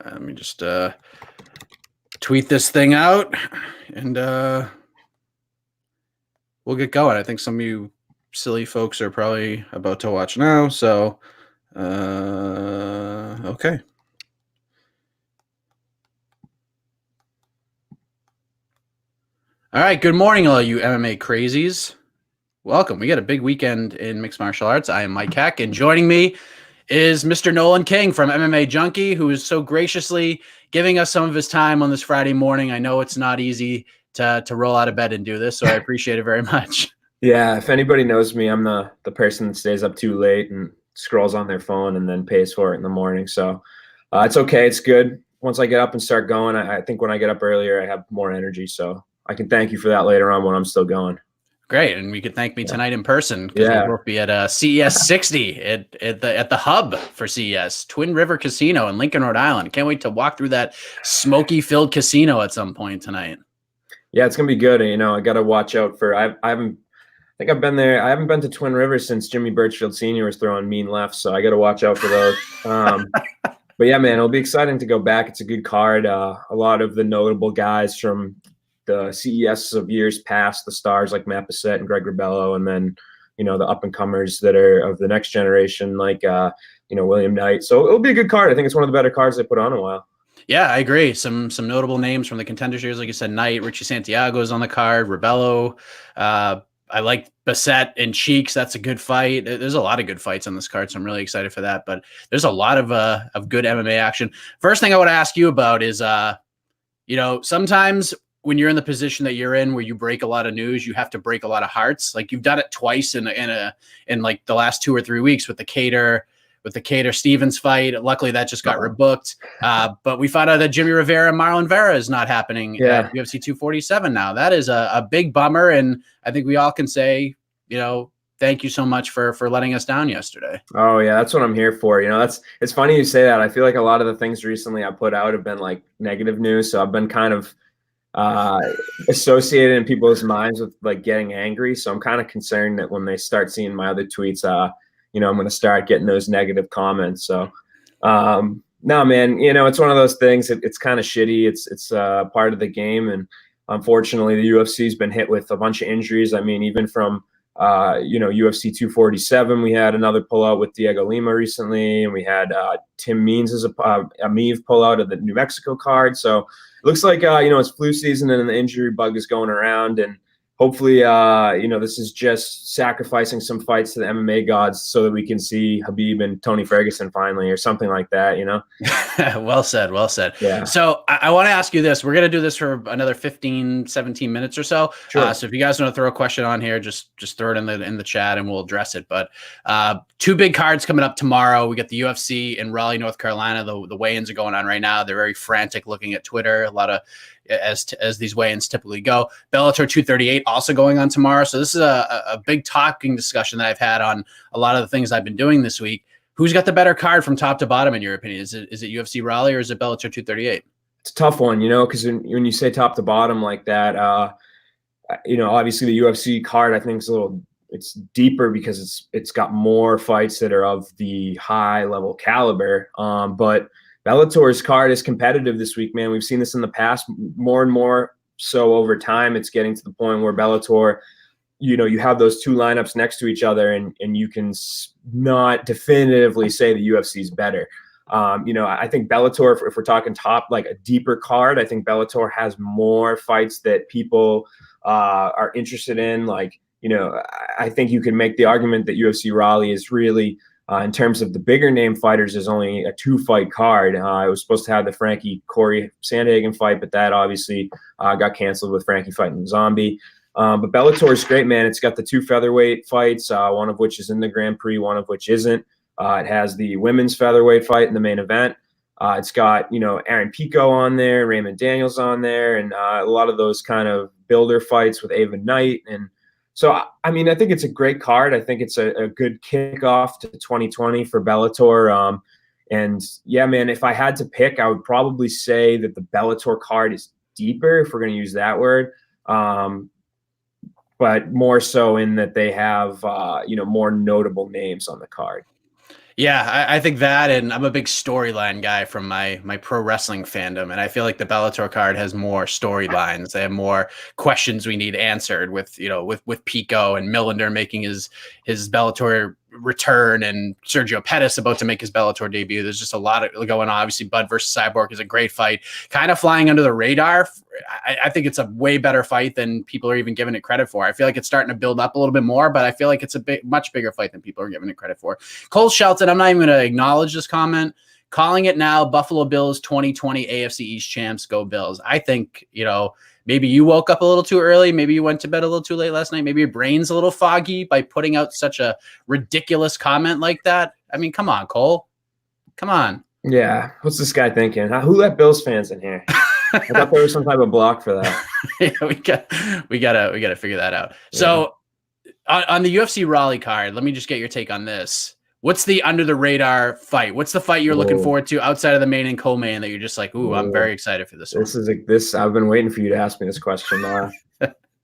Let me just tweet this thing out, and we'll get going. I think some of you silly folks are probably about to watch now, so okay. All right, good morning, all you MMA crazies. Welcome. We got a big weekend in mixed martial arts. I am Mike Heck, and joining me is Mr. Nolan King from MMA Junkie, who is so graciously giving us some of his time on this Friday morning. I know it's not easy to roll out of bed and do this, so I appreciate it very much. Yeah, if anybody knows me, I'm the person that stays up too late and scrolls on their phone and then pays for it in the morning. So it's okay. It's good. Once I get up and start going, I think when I get up earlier, I have more energy. So I can thank you for that later on when I'm still going. Great, and you could thank me tonight in person because we'll both be at CES 60 at the hub for CES, Twin River Casino in Lincoln, Rhode Island. Can't wait to walk through that smoky-filled casino at some point tonight. Yeah, it's gonna be good. You know, I got to watch out for. I think I've been there. I haven't been to Twin River since Jimmy Birchfield Sr. was throwing mean lefts, so I got to watch out for those. But yeah, man, it'll be exciting to go back. It's a good card. A lot of the notable guys from the CES of years past, the stars like Matt Bessette and Greg Rebello, and then the up and comers that are of the next generation, like William Knight. So it'll be a good card. I think it's one of the better cards they put on in a while. Yeah, I agree. Some notable names from the contender series, like you said, Knight, Richie Santiago is on the card, Rebello. I like Bessette and Cheeks. That's a good fight. There's a lot of good fights on this card, so I'm really excited for that. But there's a lot of good MMA action. First thing I want to ask you about is, sometimes when you're in the position that you're in, where you break a lot of news, you have to break a lot of hearts. Like you've done it twice in like the last 2 or 3 weeks with the Cater Stevens fight. Luckily, that just got rebooked. But we found out that Jimmy Rivera and Marlon Vera is not happening at UFC 247 now. That is a big bummer, and I think we all can say, thank you so much for letting us down yesterday. Oh yeah, that's what I'm here for. It's funny you say that. I feel like a lot of the things recently I put out have been like negative news, so I've been kind of associated in people's minds with like getting angry. So I'm kind of concerned that when they start seeing my other tweets, I'm going to start getting those negative comments. So, no, man, it's one of those things. It's kind of shitty. It's part of the game. And unfortunately, the UFC has been hit with a bunch of injuries. I mean, even from, UFC 247, we had another pullout with Diego Lima recently. And we had Tim Means as a Amiv pullout of the New Mexico card. So it looks like, it's flu season and the injury bug is going around. And hopefully, this is just sacrificing some fights to the MMA gods so that we can see Habib and Tony Ferguson finally, or something like that, Well said. Well said. Yeah. So I want to ask you this. We're going to do this for another 15, 17 minutes or so. Sure. So if you guys want to throw a question on here, just throw it in the chat and we'll address it. But 2 big cards coming up tomorrow. We got the UFC in Raleigh, North Carolina. The weigh-ins are going on right now. They're very frantic looking at Twitter. A lot of as these weigh-ins typically go. Bellator 238 also going on tomorrow. So this is a big talking discussion that I've had on a lot of the things I've been doing this week. Who's got the better card from top to bottom, in your opinion? Is it UFC Raleigh or is it Bellator 238? It's a tough one, because when you say top to bottom like that, obviously the UFC card I think is it's deeper because it's got more fights that are of the high level caliber. But Bellator's card is competitive this week, man. We've seen this in the past more and more so over time. It's getting to the point where Bellator, you have those 2 lineups next to each other and you can not definitively say the UFC is better. I think Bellator, if we're talking top, like a deeper card, I think Bellator has more fights that people are interested in. Like, I think you can make the argument that UFC Raleigh is really, in terms of the bigger name fighters, is only a 2-fight card. I was supposed to have the Frankie Corey Sandhagen fight, but that obviously got canceled with Frankie fighting Zombie. But Bellator is great, man. It's got the 2 featherweight fights, one of which is in the Grand Prix, one of which isn't. It has the women's featherweight fight in the main event. It's got, Aaron Pico on there, Raymond Daniels on there, and a lot of those kind of builder fights with Ava Knight. And so, I mean, I think it's a great card. I think it's a good kickoff to 2020 for Bellator. And yeah, man, if I had to pick, I would probably say that the Bellator card is deeper, if we're going to use that word. But more so in that they have, more notable names on the card. Yeah, I think that, and I'm a big storyline guy from my pro wrestling fandom, and I feel like the Bellator card has more storylines. They have more questions we need answered with, with Pico and Millender making his Bellator return, and Sergio Pettis about to make his Bellator debut. There's just a lot of going on. Obviously, Bud versus Cyborg is a great fight, kind of flying under the radar. I think it's a way better fight than people are even giving it credit for. I feel like it's starting to build up a little bit more, but I feel like it's a much bigger fight than people are giving it credit for. Cole Shelton, I'm not even going to acknowledge this comment. Calling it now, Buffalo Bills 2020 AFC East champs, go Bills. I think, maybe you woke up a little too early. Maybe you went to bed a little too late last night. Maybe your brain's a little foggy by putting out such a ridiculous comment like that. I mean, come on, Cole. Come on. Yeah. What's this guy thinking? Who let Bills fans in here? I thought there was some type of block for that. Yeah, we gotta figure that out. Yeah. So on the UFC Raleigh card, let me just get your take on this. What's the under the radar fight? What's the fight you're looking forward to outside of the main and co-main that you're just like, ooh, I'm very excited for this one? I've been waiting for you to ask me this question.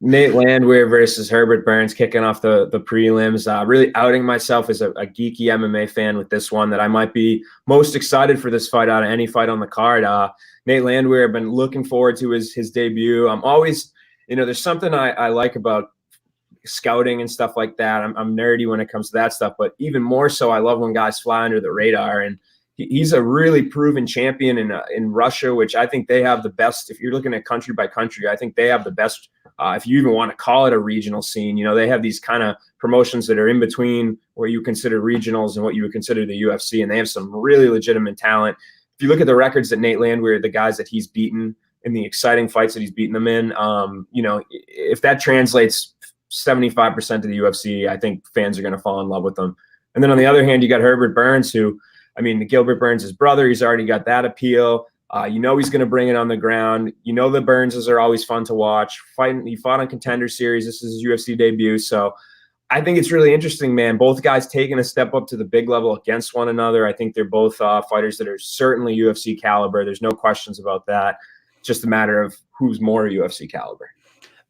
Nate Landwehr versus Herbert Burns, kicking off the prelims. Really outing myself as a geeky MMA fan with this one, that I might be most excited for this fight out of any fight on the card. Nate Landwehr, I've been looking forward to his debut. I'm always, there's something I like about scouting and stuff like that. I'm nerdy when it comes to that stuff, but even more so, I love when guys fly under the radar. And he's a really proven champion in Russia, which I think they have the best. If you're looking at country by country, I think they have the best. If you even want to call it a regional scene, they have these kind of promotions that are in between where you consider regionals and what you would consider the UFC, and they have some really legitimate talent. If you look at the records that Nate Landwehr, the guys that he's beaten in the exciting fights that he's beaten them in, if that translates 75% of the UFC, I think fans are going to fall in love with them. And then on the other hand, you got Herbert Burns, who, Gilbert Burns' brother, he's already got that appeal. He's going to bring it on the ground. The Burnses are always fun to watch. He fought on Contender Series. This is his UFC debut. So I think it's really interesting, man. Both guys taking a step up to the big level against one another. I think they're both fighters that are certainly UFC caliber. There's no questions about that. It's just a matter of who's more UFC caliber.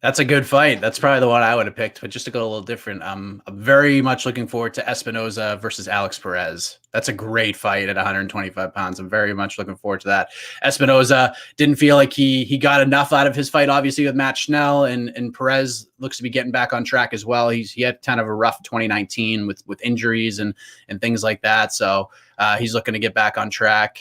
That's a good fight. That's probably the one I would have picked, but just to go a little different, I'm very much looking forward to Espinoza versus Alex Perez. That's a great fight at 125 pounds. I'm very much looking forward to that. Espinoza didn't feel like he got enough out of his fight, obviously, with Matt Schnell, and Perez looks to be getting back on track as well. He had kind of a rough 2019 with injuries and things like that. So he's looking to get back on track.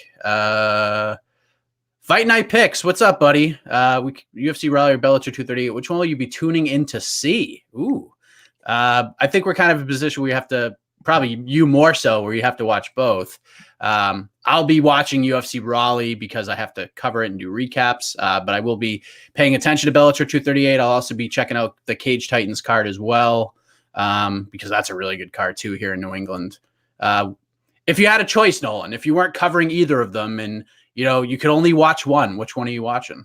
Fight night picks. What's up, buddy? UFC Raleigh or Bellator 238. Which one will you be tuning in to see? Ooh. I think we're kind of in a position where you have to, probably you more so, where you have to watch both. I'll be watching UFC Raleigh because I have to cover it and do recaps, but I will be paying attention to Bellator 238. I'll also be checking out the Cage Titans card as well, because that's a really good card too here in New England. If you had a choice, Nolan, if you weren't covering either of them and you could only watch one, which one are you watching?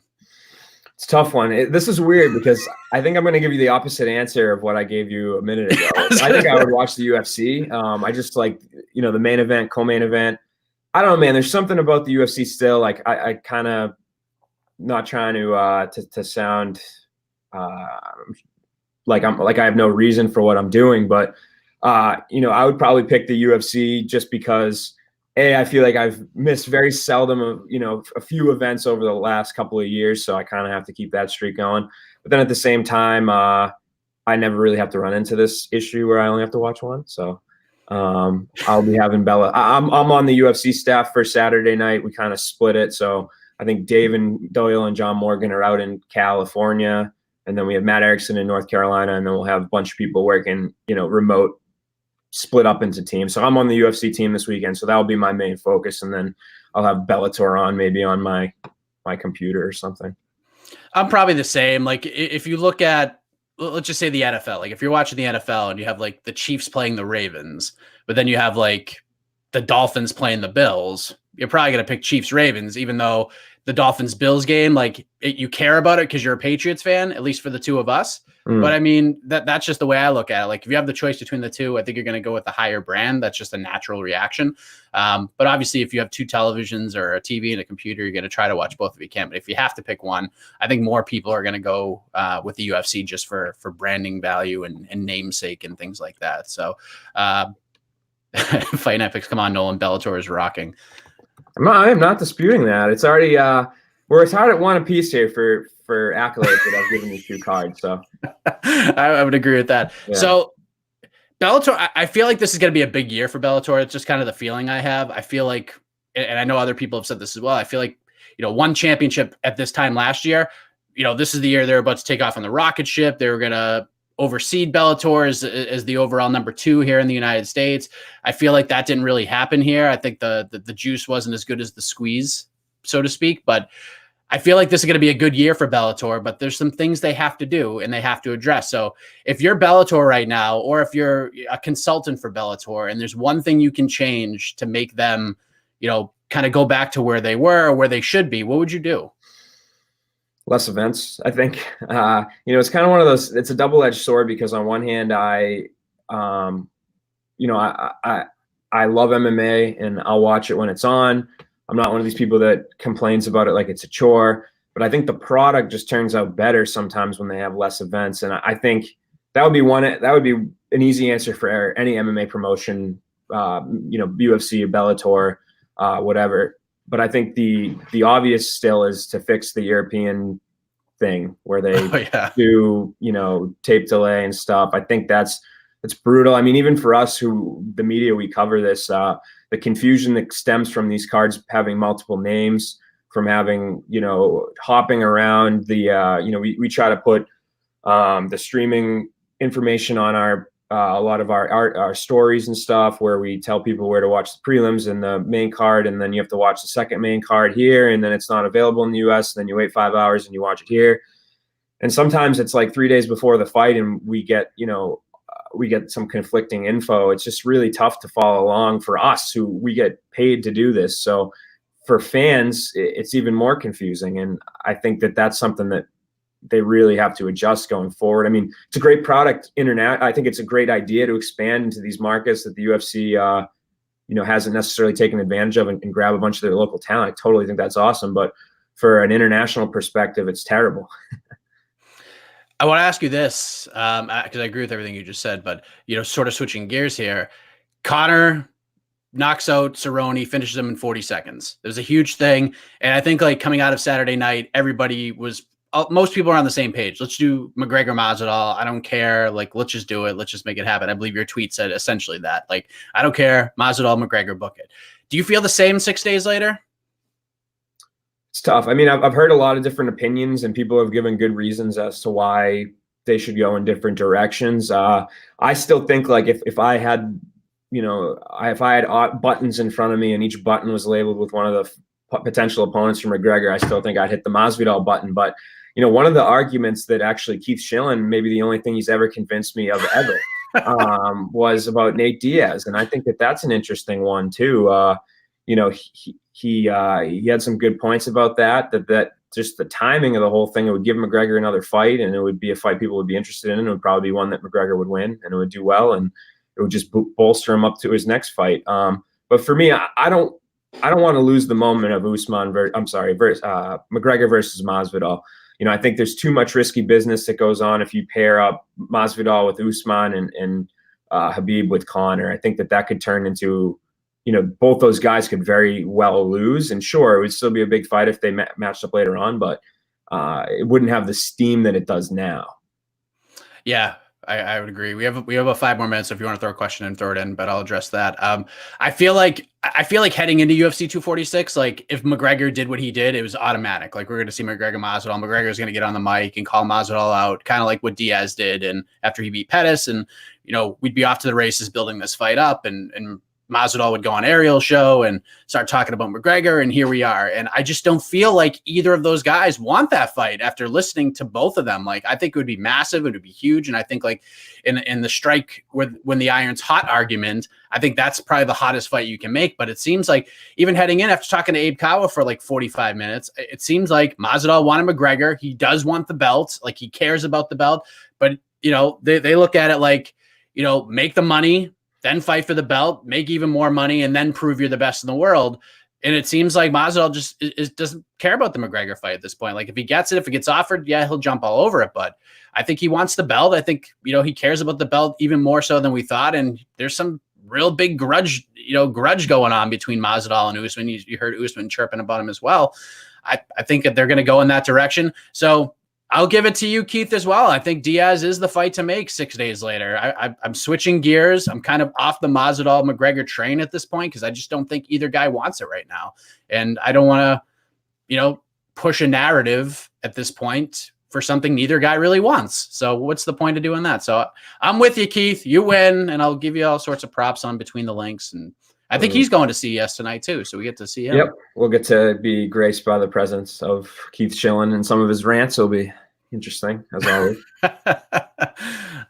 It's a tough one. This is weird because I think I'm going to give you the opposite answer of what I gave you a minute ago. I think I would watch the UFC. I just like, the main event, co-main event. I don't know, man. There's something about the UFC still. Like I kind of, not trying to sound like I have no reason for what I'm doing, but I would probably pick the UFC just because I feel like I've missed very seldom a few events over the last couple of years, so I kind of have to keep that streak going. But then at the same time, I never really have to run into this issue where I only have to watch one. So I'll be having Bella. I'm on the UFC staff for Saturday night. We kind of split it, so I think Dave and Doyle and John Morgan are out in California, and then we have Matt Erickson in North Carolina, and then we'll have a bunch of people working, remote, split up into teams. So I'm on the UFC team this weekend, so that'll be my main focus, and then I'll have Bellator on maybe on my computer or something. I'm probably the same. Like if you look at, let's just say the NFL, like if you're watching the NFL and you have like the Chiefs playing the Ravens, but then you have like the Dolphins playing the Bills, you're probably going to pick Chiefs Ravens, even though the Dolphins Bills game, like you care about it because you're a Patriots fan, at least for the two of us. But I mean, that's just the way I look at it. Like if you have the choice between the two, I think you're going to go with the higher brand. That's just a natural reaction. But obviously if you have two televisions or a TV and a computer, you're going to try to watch both if you can. But if you have to pick one, I think more people are going to go with the UFC just for branding value and namesake and things like that. So Fight Night Picks. Come on, Nolan. Bellator is rocking. I am not disputing that. It's already we're as hard at one apiece here for accolades that I've given these 2 cards. So I would agree with that. Yeah. So Bellator, I feel like this is going to be a big year for Bellator. It's just kind of the feeling I have. I feel like, and I know other people have said this as well, I feel like, one championship at this time last year, this is the year they're about to take off on the rocket ship. They were going to overseed Bellator as the overall number 2 here in the United States. I feel like that didn't really happen here. I think the juice wasn't as good as the squeeze, so to speak, but I feel like this is going to be a good year for Bellator, but there's some things they have to do and they have to address. So if you're Bellator right now, or if you're a consultant for Bellator and there's one thing you can change to make them, kind of go back to where they were or where they should be, what would you do? Less events, I think. It's kind of one of those, it's a double-edged sword, because on one hand, I love MMA and I'll watch it when it's on. I'm not one of these people that complains about it like it's a chore, but I think the product just turns out better sometimes when they have less events. And I think that would be an easy answer for any MMA promotion, UFC, Bellator, whatever. But I think the obvious still is to fix the European thing where they do, tape delay and stuff. I think it's brutal. I mean, even for us, the media, we cover this, the confusion that stems from these cards having multiple names, from having, hopping around we try to put the streaming information on a lot of our stories and stuff, where we tell people where to watch the prelims and the main card, and then you have to watch the second main card here, and then it's not available in the US, and then you wait 5 hours and you watch it here. And sometimes it's like 3 days before the fight and we get some conflicting info. It's just really tough to follow along for us, who we get paid to do this. So for fans, it's even more confusing. And I think that that's something that they really have to adjust going forward. I mean, it's a great product. I think it's a great idea to expand into these markets that the UFC, hasn't necessarily taken advantage of, and grab a bunch of their local talent. I totally think that's awesome. But for an international perspective, it's terrible. I want to ask you this, because I agree with everything you just said, but, sort of switching gears here. Connor knocks out Cerrone, finishes him in 40 seconds. It was a huge thing. And I think, coming out of Saturday night, most people are on the same page. Let's do McGregor Masvidal. I don't care. Let's just do it. Let's just make it happen. I believe your tweet said essentially that. I don't care. Masvidal, McGregor, book it. Do you feel the same 6 days later? It's tough. I mean, I've heard a lot of different opinions, and people have given good reasons as to why they should go in different directions. I still think if I had, buttons in front of me and each button was labeled with one of the potential opponents from McGregor, I still think I'd hit the Masvidal button. But, one of the arguments that actually Keith Schillen, maybe the only thing he's ever convinced me of ever, was about Nate Diaz. And I think that that's an interesting one too. He had some good points about that just the timing of the whole thing, it would give McGregor another fight, and it would be a fight people would be interested in. It would probably be one that McGregor would win, and it would do well, and it would just bolster him up to his next fight. But for me, I don't want to lose the moment of McGregor versus Masvidal. I think there's too much risky business that goes on if you pair up Masvidal with Usman and Habib with Conor. I think that could turn into, both those guys could very well lose. And sure, it would still be a big fight if they matched up later on, but it wouldn't have the steam that it does now. Yeah, I would agree. We have about 5 more minutes. So if you want to throw a question in, throw it in, but I'll address that. I feel like heading into UFC 246, if McGregor did what he did, it was automatic. We're going to see McGregor Masvidal. McGregor is going to get on the mic and call Masvidal out, kind of like what Diaz did, and after he beat Pettis, and we'd be off to the races building this fight up, and Masvidal would go on Ariel's show and start talking about McGregor, and here we are. And I just don't feel like either of those guys want that fight after listening to both of them. I think it would be massive. It would be huge. And I think in the strike when the iron's hot argument, I think that's probably the hottest fight you can make. But it seems like even heading in after talking to Abe Kawa for 45 minutes, it seems like Masvidal wanted McGregor. He does want the belt. He cares about the belt, but they look at it make the money, then fight for the belt, make even more money, and then prove you're the best in the world. And it seems like Masvidal just doesn't care about the McGregor fight at this point. If he gets it, if it gets offered, yeah, he'll jump all over it. But I think he wants the belt. I think, he cares about the belt even more so than we thought. And there's some real big grudge going on between Masvidal and Usman. You heard Usman chirping about him as well. I think that they're going to go in that direction. So I'll give it to you, Keith, as well. I think Diaz is the fight to make 6 days later. I'm switching gears. I'm kind of off the Masvidal-McGregor train at this point because I just don't think either guy wants it right now. And I don't want to, push a narrative at this point for something neither guy really wants. So what's the point of doing that? So I'm with you, Keith. You win, and I'll give you all sorts of props on between the links. And I think he's going to CES tonight too, so we get to see him. Yep, we'll get to be graced by the presence of Keith Schillen, and some of his rants will be interesting as always.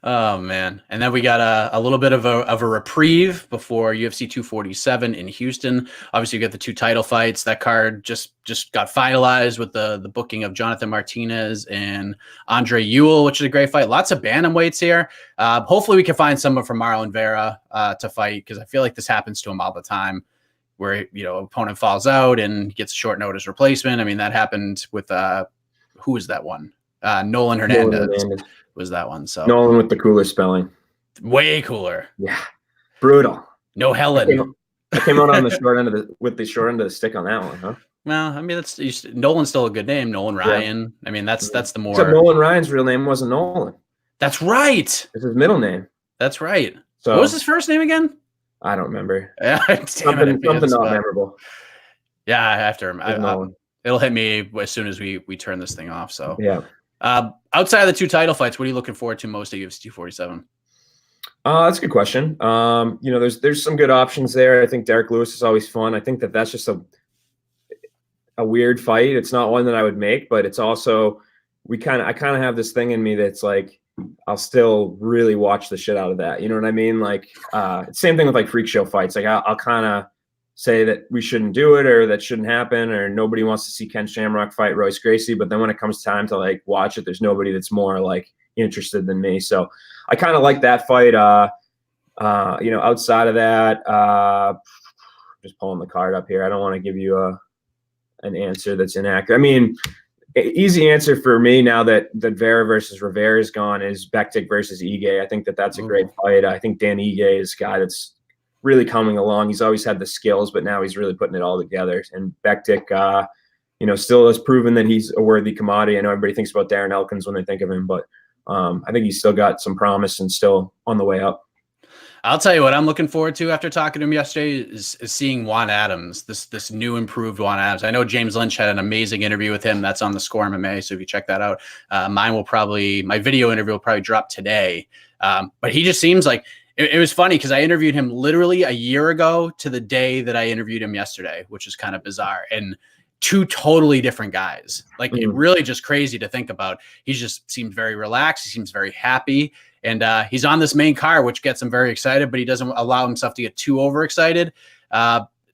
Oh man. And then we got a little bit of a reprieve before UFC 247 in Houston. Obviously you get the 2 title fights. That card just got finalized with the booking of Jonathan Martinez and Andre Ewell, which is a great fight. Lots of bantamweights here. Hopefully we can find someone from Marlon Vera to fight, because I feel like this happens to him all the time, where opponent falls out and gets a short notice replacement. I mean, that happened with who was that one? Nolan Hernandez was that one. So Nolan with the cooler spelling. Way cooler. Yeah. Brutal. No Helen. I came out on the short end of the short end of the stick on that one, huh? Well, I mean, Nolan's still a good name. Nolan Ryan. Yeah. I mean, that's the more. Except Nolan Ryan's real name wasn't Nolan. That's right. It's his middle name. That's right. So, what was his first name again? I don't remember. Something not memorable. Yeah, I have to remember. It'll hit me as soon as we turn this thing off. So yeah. Outside of the 2 title fights, what are you looking forward to most at UFC 247? That's a good question. There's some good options there. I think Derek Lewis is always fun. I think that's just a weird fight. It's not one that I would make, but it's also I kind of have this thing in me that's like, I'll still really watch the shit out of that. You know what I mean? Like, same thing with like freak show fights. Like I'll kind of say that we shouldn't do it, or that shouldn't happen, or nobody wants to see Ken Shamrock fight Royce Gracie. But then when it comes time to like watch it, there's nobody that's more like interested than me. So I kind of like that fight. Outside of that, just pulling the card up here. I don't want to give you an answer that's inaccurate. I mean, easy answer for me now that Vera versus Rivera is gone is Bektic versus Ige. I think that's a great fight. I think Dan Ige is a guy that's really coming along. He's always had the skills, but now he's really putting it all together. And Bektic, still has proven that he's a worthy commodity. I know everybody thinks about Darren Elkins when they think of him, but I think he's still got some promise and still on the way up. I'll tell you what I'm looking forward to after talking to him yesterday is seeing Juan Adams, this new improved Juan Adams. I know James Lynch had an amazing interview with him. That's on the Score MMA, so if you check that out. My video interview will probably drop today. But he just seems like, it was funny because I interviewed him literally a year ago to the day that I interviewed him yesterday, which is kind of bizarre. And 2 totally different guys. Like, it really just crazy to think about. He just seemed very relaxed. He seems very happy. And he's on this main card, which gets him very excited, but he doesn't allow himself to get too overexcited.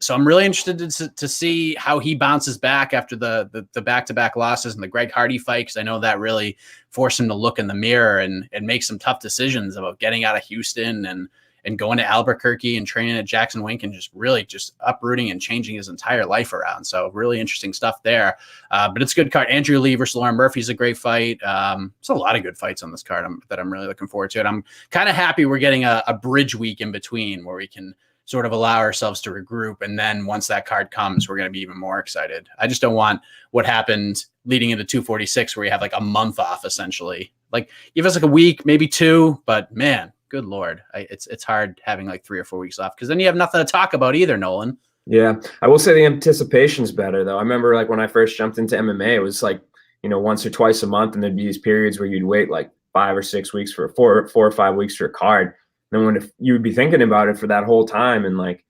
So I'm really interested to see how he bounces back after the back-to-back losses and the Greg Hardy fight, because I know that really forced him to look in the mirror and make some tough decisions about getting out of Houston and going to Albuquerque and training at Jackson Wink and just really just uprooting and changing his entire life around. So really interesting stuff there. But it's a good card. Andrew Lee versus Lauren Murphy is a great fight. There's a lot of good fights on this card that I'm really looking forward to. And I'm kind of happy we're getting a bridge week in between where we can sort of allow ourselves to regroup. And then once that card comes, we're going to be even more excited. I just don't want what happened leading into 246 where you have like a month off, essentially. Like, give us like a week, maybe 2, but man, good Lord. It's hard having like 3 or 4 weeks off, because then you have nothing to talk about either, Nolan. Yeah. I will say the anticipation's better though. I remember like when I first jumped into MMA, it was like, once or twice a month, and there'd be these periods where you'd wait like 5 or 6 weeks for 4 or 5 weeks for a card. Then if you would be thinking about it for that whole time, and like,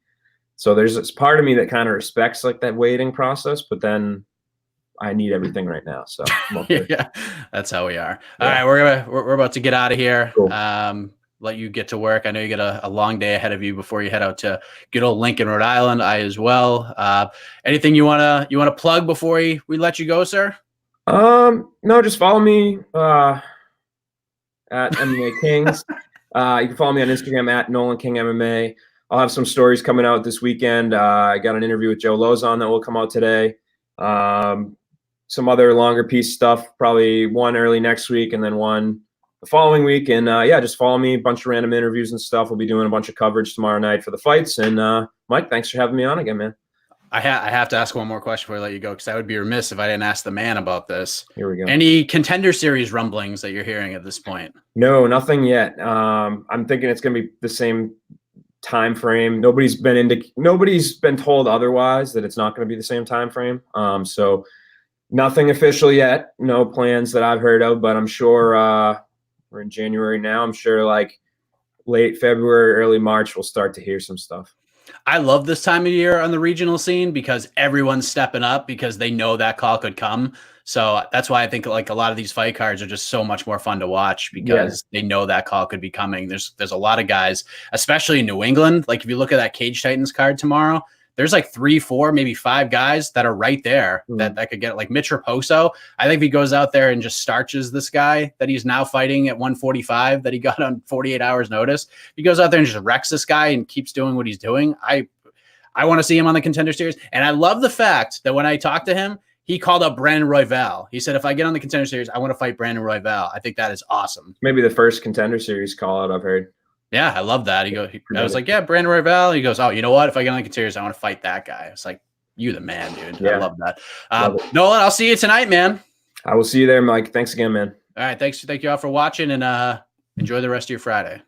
so there's this part of me that kind of respects like that waiting process, but then I need everything right now. So yeah, that's how we are. Yeah. All right, we're about to get out of here. Cool. Let you get to work. I know you got a long day ahead of you before you head out to good old Lincoln, Rhode Island. I as well. Anything you wanna plug before we let you go, sir? No, just follow me at MMA Kings. You can follow me on Instagram at Nolan King MMA. I'll have some stories coming out this weekend. I got an interview with Joe Lozon that will come out today. Some other longer piece stuff, probably one early next week, and then one the following week. And yeah, just follow me. A bunch of random interviews and stuff. We'll be doing a bunch of coverage tomorrow night for the fights. And Mike, thanks for having me on again, man. I have to ask one more question before I let you go, because I would be remiss if I didn't ask the man about this. Here we go. Any Contender Series rumblings that you're hearing at this point? No, nothing yet. I'm thinking it's going to be the same time frame. Nobody's been told otherwise, that it's not going to be the same time frame. So nothing official yet. No plans that I've heard of, but I'm sure we're in January now. I'm sure like late February, early March, we'll start to hear some stuff. I love this time of year on the regional scene because everyone's stepping up because they know that call could come. So that's why I think like a lot of these fight cards are just so much more fun to watch, because they know that call could be coming. There's a lot of guys, especially in New England. Like if you look at that Cage Titans card tomorrow, there's like 3, 4, maybe 5 guys that are right there that could get, like Mitch Raposo. I think if he goes out there and just starches this guy that he's now fighting at 145 that he got on 48 hours notice, if he goes out there and just wrecks this guy and keeps doing what he's doing, I want to see him on the Contender Series. And I love the fact that when I talked to him, he called up Brandon Royval. He said, if I get on the Contender Series, I want to fight Brandon Royval. I think that is awesome. Maybe the first Contender Series call out I've heard. Yeah, I love that. I was like, yeah, Brandon Royval. He goes, oh, you know what? If I get on the Contender Series, I want to fight that guy. It's like, you the man, dude. Yeah. I love that. Nolan, I'll see you tonight, man. I will see you there, Mike. Thanks again, man. All right. Thank you all for watching, and enjoy the rest of your Friday.